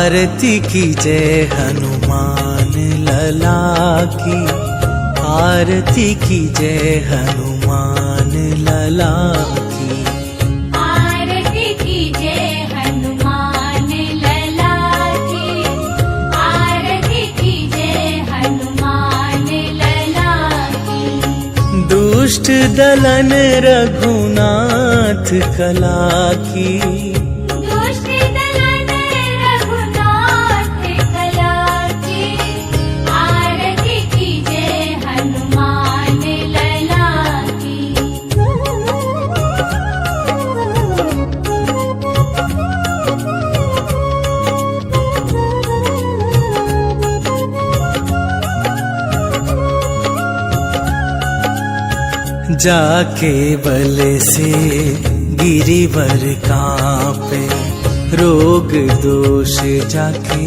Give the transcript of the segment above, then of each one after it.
आरती की जय हनुमान लला की, आरती की जय हनुमान लला की। आरती की जय हनुमान लला की, आरती की जय हनुमान लला की। दुष्ट दलन रघुनाथ कला की, दुष्ट दलन रघुनाथ कला की। आरती की जय हनुमान लला की। जाके बल से गिरिवर कांपे, रोग दोष जाके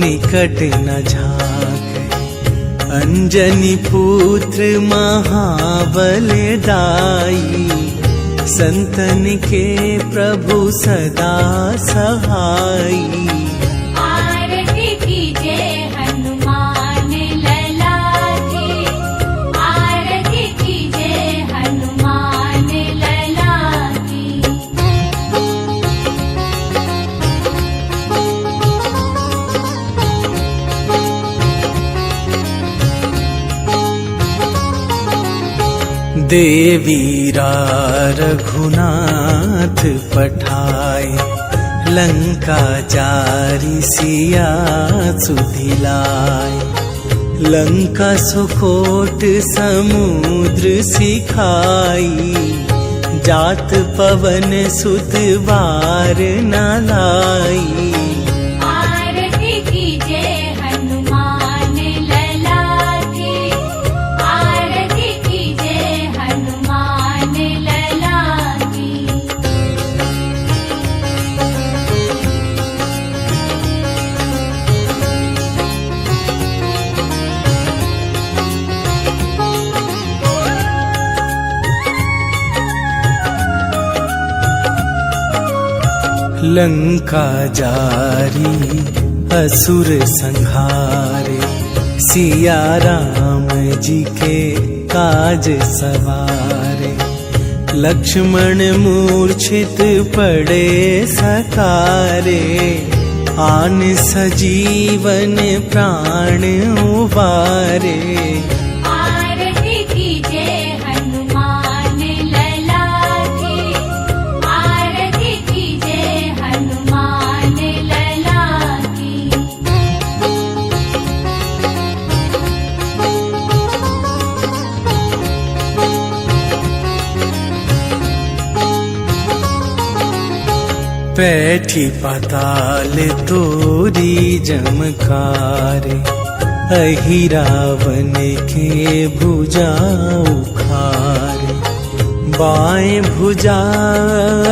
निकट न झाके। अंजनी पुत्र महाबलदाई, संतन के प्रभु सदा सहाई। आरती की जय हनुमान लला की, आरती की जय हनुमान लला की। देवीरा रघुनाथ पठाए, लंका जारी सिया सुधिलाए। लंका सुकोट समुद्र सिखाई, जात पवन सुत बार न लाई। आरती की जय हनुमान लला की, आरती की जय हनुमान लला की। लंका जारी असुर संहारे, सिया राम जी के काज सवारे। लक्ष्मण मूर्छित पड़े सकारे, आन सजीवन प्राण उबारे। आरती की जय हनुमान लला की, आरती की जय हनुमान लला की। बैठी पाताल तोरी जमकारे, अहिरावन के भुजा उखारे। बाएं भुजा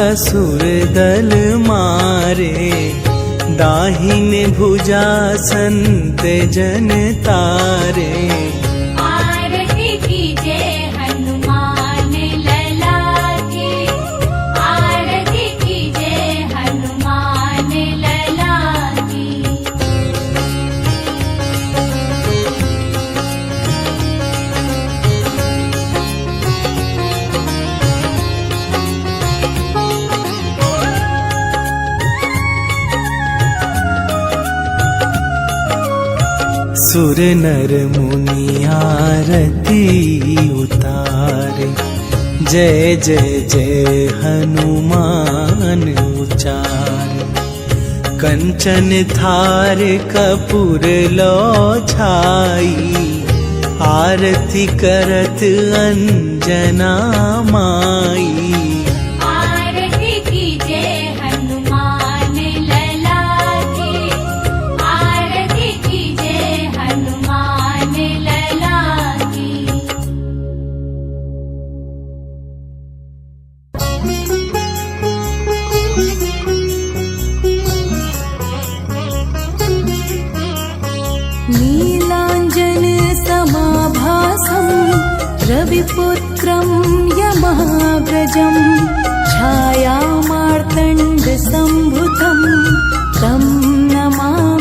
असुर दल मारे, दाहिन भुजा संत जन तारे। आरती की जय हनुमान लला की, आरती की जय हनुमान लला की। सुर नर मुनि आरती उतारे, जय जय जय हनुमान उचारे। कंचन थार कपूर लो छाई, आरती करत अंजना माई। आरती की जय हनुमान लला की, आरती की जय हनुमान लला की। नीलाञ्जन समाभासं रविपुत्रं यमाव्रजं, छायामार्तण्डसम्भुतं तं नमामि।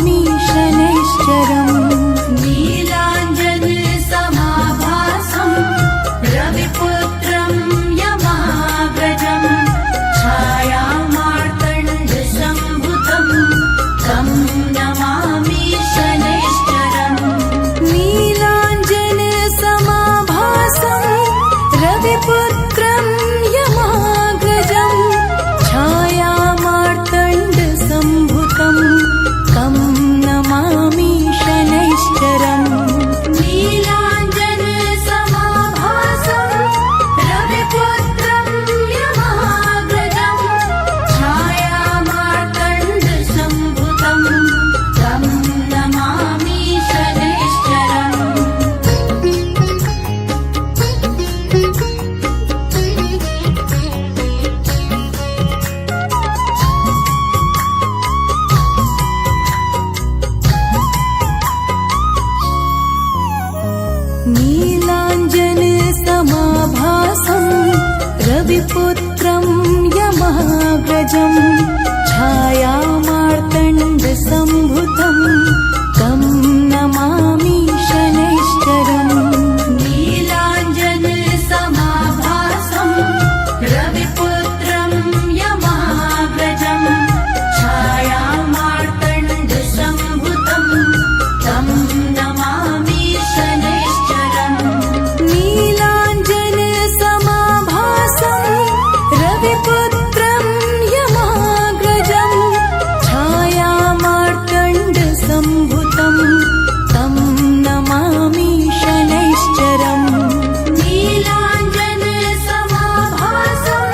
रविपुत्रं यमाग्रजं छायामार्तण्डसम्भुतं तं नमामि शनैश्चरम् नीलाञ्जनसमाभासं रविपुत्रं यमाग्रजं छायामार्तण्डसम्भुतं तं नमामि शनैश्चरम् नीलाञ्जनसमाभासं रविपुत्रं यमाग्रजं छायामार्तण्डसम्भुतं तं नमामि शनैश्चरम् नीलाञ्जनसमाभासं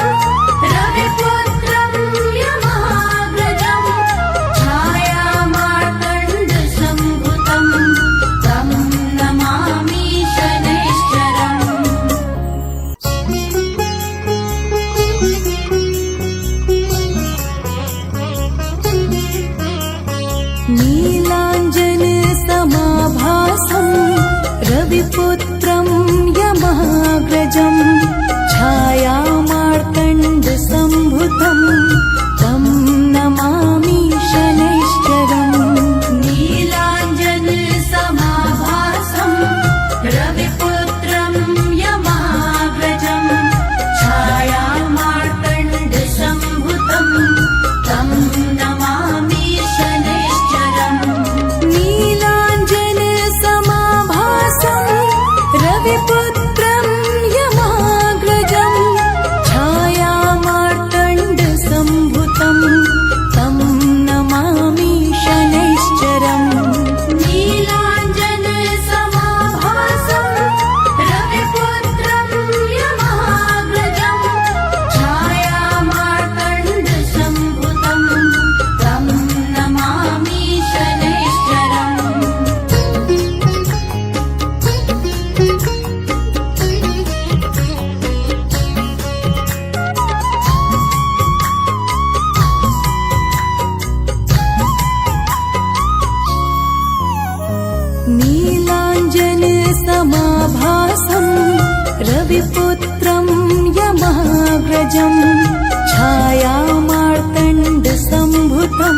रविपुत्रं यमाग्रजं छायामार्तण्डसम्भुतं तं नमामि शनैश्चरम् नीलाञ्जनसमाभासं रविपुत्रं यमाग्रजं छायामार्तण्डसम्भुतं तं नमामि शनैश्चरम् नीलाञ्जनसमाभासं रविपुत्रं यमाग्रजं छायामार्तण्डसम्भुतं तं नमामि शनैश्चरम् नीलाञ्जनसमाभासं रविपुत्रं यमाग्रजं छायामार्तण्डसम्भुतं तं नमामि शनैश्चरम् नीलाञ्जनसमाभासं रविपुत्रं यमाग्रजं छायामार्तण्डसम्भुतं तं नमामि शनैश्चरम् नीलाञ्जनसमाभासं रविपुत्रं यमाग्रजं छायामार्तण्डसम्भुतं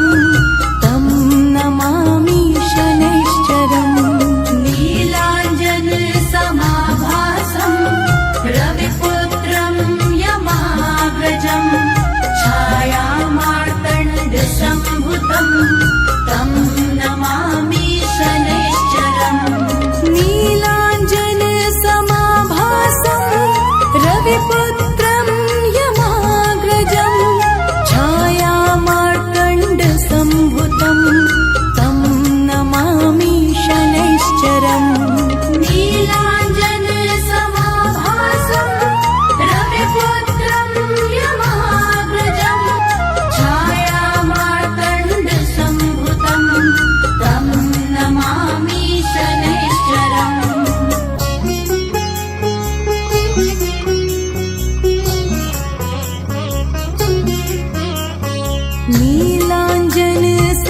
तं नमामि शनैश्चरम् नीलाञ्जनसमाभासं रविपुत्रं यमाग्रजं छायामार्तण्डसम्भुतं तं नमामि शनैश्चरम् नीलाञ्जनसमाभासं रविपुत्रं यमाग्रजं छायामार्तण्डसम्भुतं तं नमामि शनैश्चरम् नीलाञ्जनसमाभासं रविपुत्रं यमाग्रजं छायामार्तण्डसम्भुतं तं नमामि शनैश्चरम्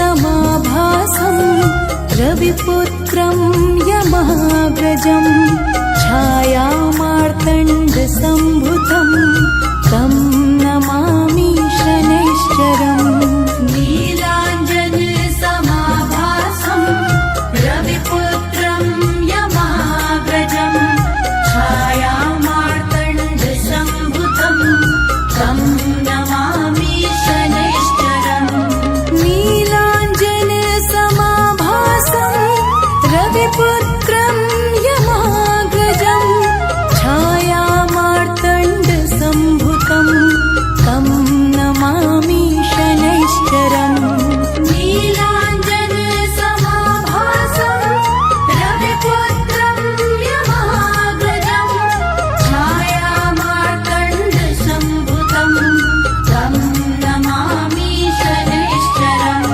नीलाञ्जनसमाभासं रविपुत्रं यमाग्रजं छायामार्तण्डसम्भुतं तं नमामि शनैश्चरम् नीलाञ्जनसमाभासं रविपुत्रं यमाग्रजं छायामार्तण्डसम्भुतं तं नमामि शनैश्चरम् नीलाञ्जनसमाभासं रविपुत्रं यमाग्रजं छायामार्तण्डसम्भुतं तं नमामि शनैश्चरम् नीलाञ्जनसमाभासं रविपुत्रं यमाग्रजं छायामार्तण्डसम्भुतं तं नमामि शनैश्चरम्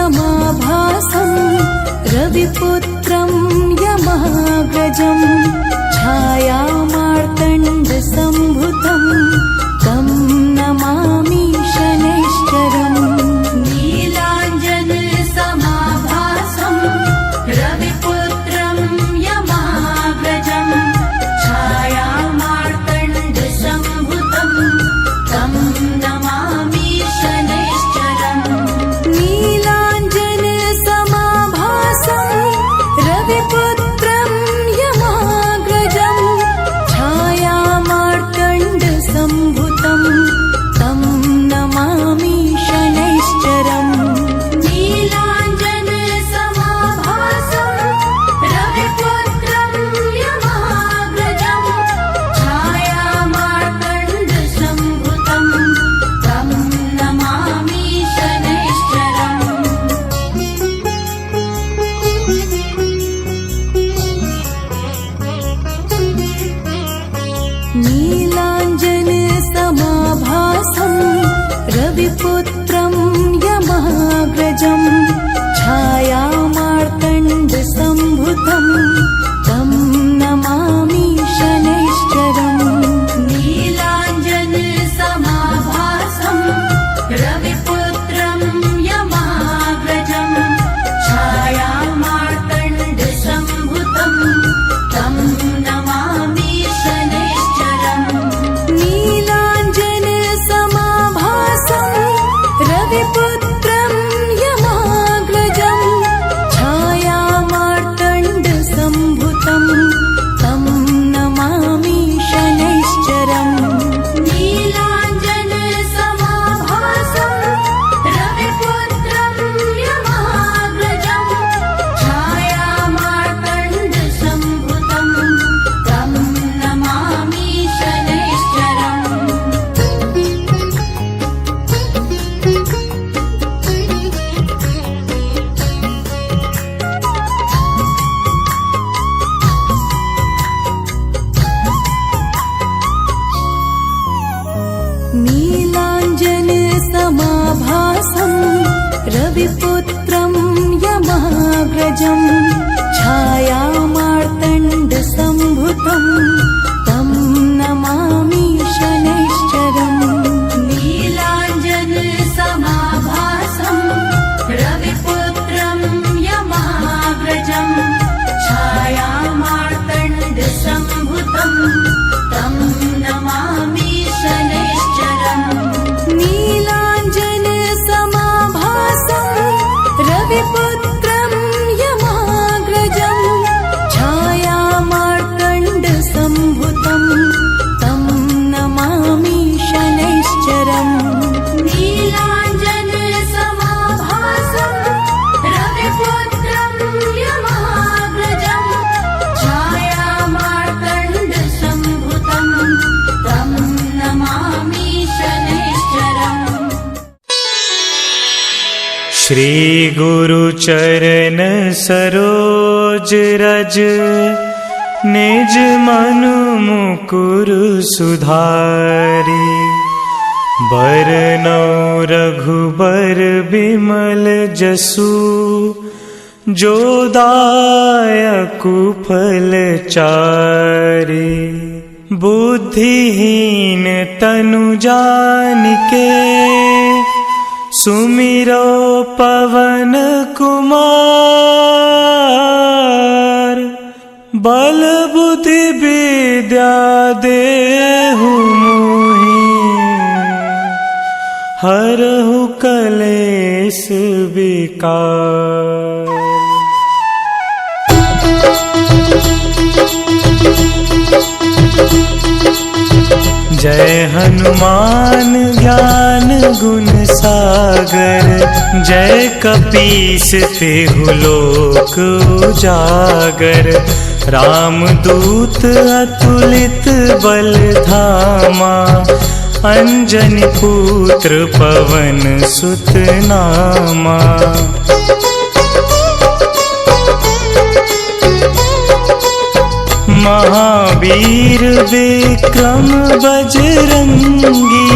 नीलाञ्जनसमाभासं रविपुत्रं यमाग्रजं छायामार्तण्डसम्भुतं रविपुत्रं यमाग्रजं छायामार्तण्डसम्भुतं तं नमामि शनैश्चरम् नीलाञ्जनसमाभासं रविपुत्रं यमाग्रजं छायामार्तण्डसम्भुतं तं नमामि शनैश्चरम् नीलाञ्जनसमाभासं रविपुत्रं यमाग्रजं छायामार्तण्डसम्भुतं तं नमामि शनैश्चरम् नीलाञ्जनसमाभासं रविपुत्रं यमाग्रजं छायामार्तण्डसम्भुतं तं नमामि शनैश्चरम् श्री गुरु चरण सरोज रज निज मनु मुकुर सुधारी बरनौ रघुबर बिमल जसु जो दायकु फल चारि बुद्धिहीन तनु जानिके सुमिरो पवन कुमार बल बुद्धि विद्या देहु मोहि हरहु कलेश विकार। जय हनुमान ज्ञान गुण सागर जय कपीस तिहु लोक उजागर रामदूत अतुलित बल धामा अंजनी पुत्र पवन सुत नामा। महावीर विक्रम बजरंगी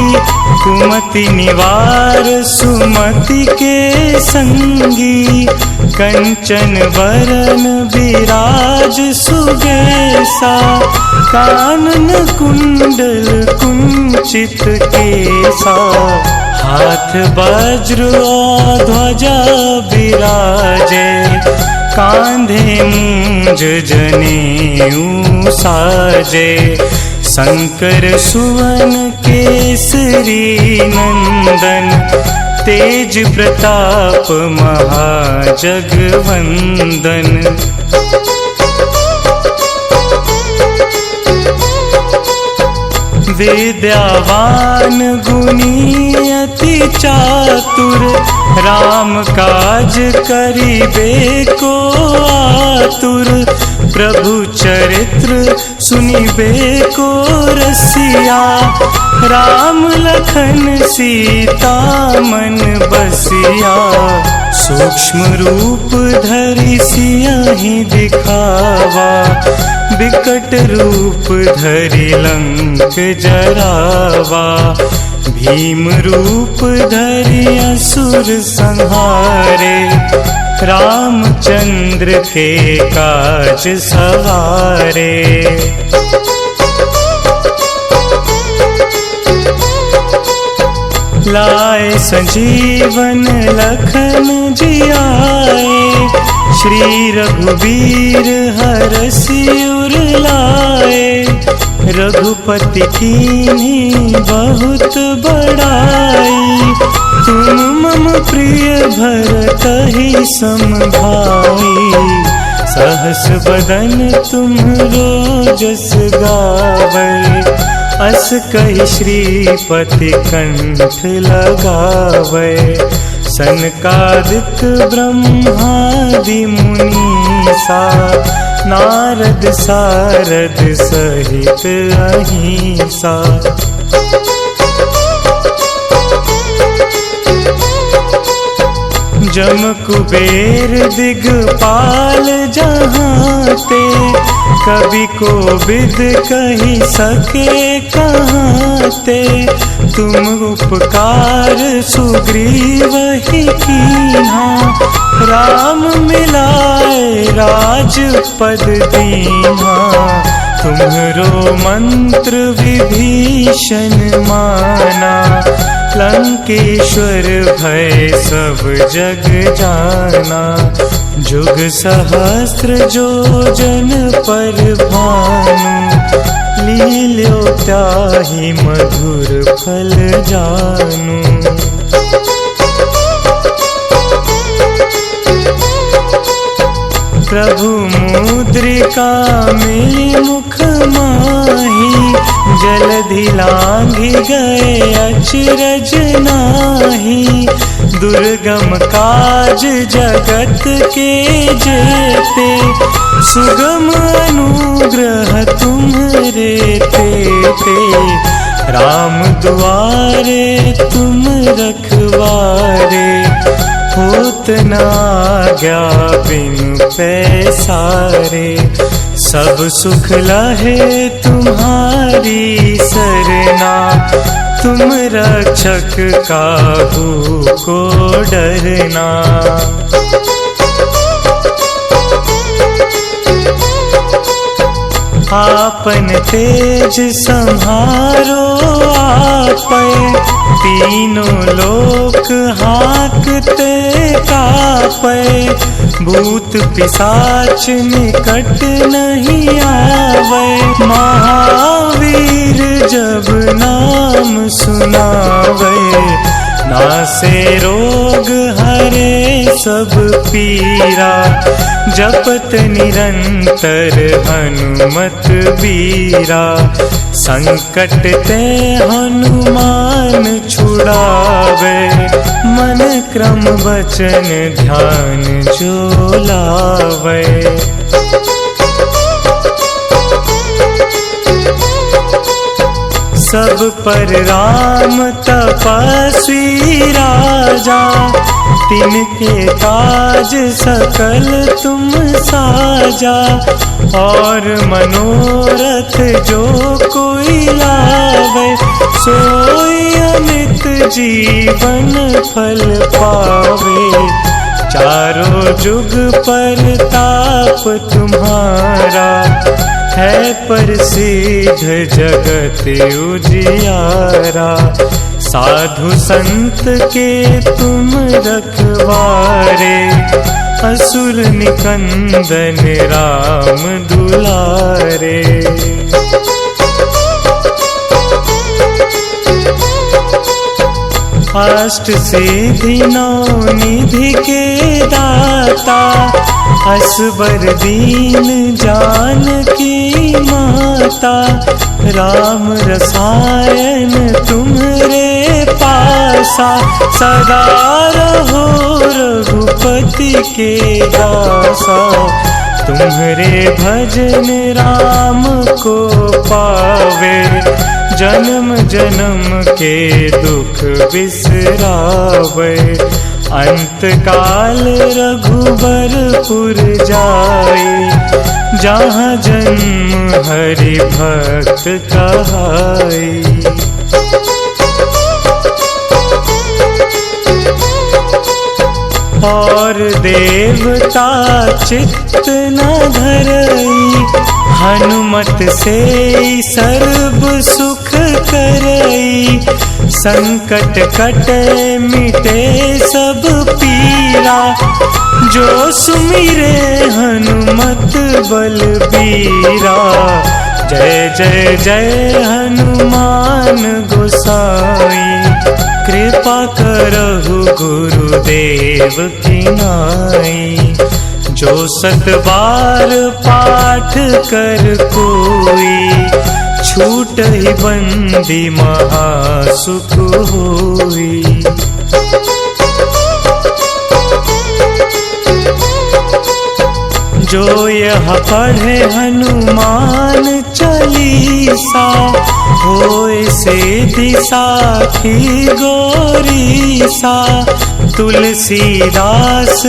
कुमति निवार सुमति के संगी कंचन वरन विराज सुबेसा कानन कुंडल कुंचित केसा हाथ वज्र और ध्वजा विराजे कांधे मूंज जनेऊ साजे शंकर सुवन केसरी नंदन तेज प्रताप महाजगवंदन। विद्यावान गुणी अति चातुर राम काज करिबे को आतुर प्रभु चरित्र सुनिबे को रसिया राम लखन सीता मन बसिया सूक्ष्म रूप धरि सियहि दिखावा विकट रूप धरि लंक जरावा भीम रूप धरि असुर संहारे रामचंद्र के काज सवारे। लाए संजीवन लखन जियाए श्री रघुवीर हरषि उर लाए रघुपति कीन्ही बहुत बड़ाई तुम मम प्रिय भरतहि सम भाई सहस बदन तुम्हरो जस गावै अस कहि श्रीपति कंठ लगावै सनकादिक ब्रह्मादि मुनीसा नारद सारद सहित अहिंसा। जम कुबेर दिगपाल जहाँ ते, कभी को विद कही सके कहाँ ते। तुम उपकार सुग्रीव ही कीन्हा, राम मिलाए राजपद दीन्हा। तुम्हरो मंत्र विभीषण माना, लंकेश्वर भय सब जग जाना। जुग सहस्त्र जो जन पर भानु, लील्यो त्याहि मधुर फल जानु। प्रभु मुद्रिका में मुख माही, जलधि लांघि गए अचरज नाहि। दुर्गम काज जगत के जेते, सुगम अनुग्रह तुम्हरे तेते। राम दुआरे तुम रखवारे, होत न आज्ञा बिनु पैसारे। सब सुख लहे तुम्हारी सरना, तुम रक्षक काहू को डरना। आपन तेज सम्हारो आपै, तीनों लोक हाकते कापै। भूत पिशाच निकट नहीं आवे, महावीर जब नाम सुनावे। नासे रोग हरे सब पीरा, जपत निरंतर हनुमत बीरा। संकट ते हनुमान छुड़ावे, मन क्रम वचन ध्यान जो लावे। सब पर राम तपस्वी राजा, तिनके काज सकल तुम साजा। और मनोरथ जो कोई लावे, सोई अमित जीवन फल पावे। चारों जुग पर ताप तुम्हारा, है प्रसिद्ध जगत उजियारा। साधु संत के तुम रखवारे, असुर निकंदन राम दुलारे। अष्ट सिद्धि नौ निधि के दाता, असबर दीन जानकी माता। राम रसायन तुम्हरे पासा, सदा रहो रघुपति के दासा। तुम्हरे भजन राम को पावे, जन्म जन्म के दुख बिसरावे। अंत काल रघुबरपुर जाई, जहाँ जन्म हरि भक्त कहाई। और देवता चित्त न धरई, हनुमत से सर्व सुख करई। संकट कटे मिटे सब पीरा, जो सुमिरे हनुमत बलबीरा। जय जय जय हनुमान गोसाई, कृपा करहु गुरुदेव की नाई। जो 7 बार पाठ कर कोई, छूट ही बंदी महासुख होई। जो यह पढ़े हनुमान चालीसा, होए सिद्धि साखी गौरीसा। तुलसीदास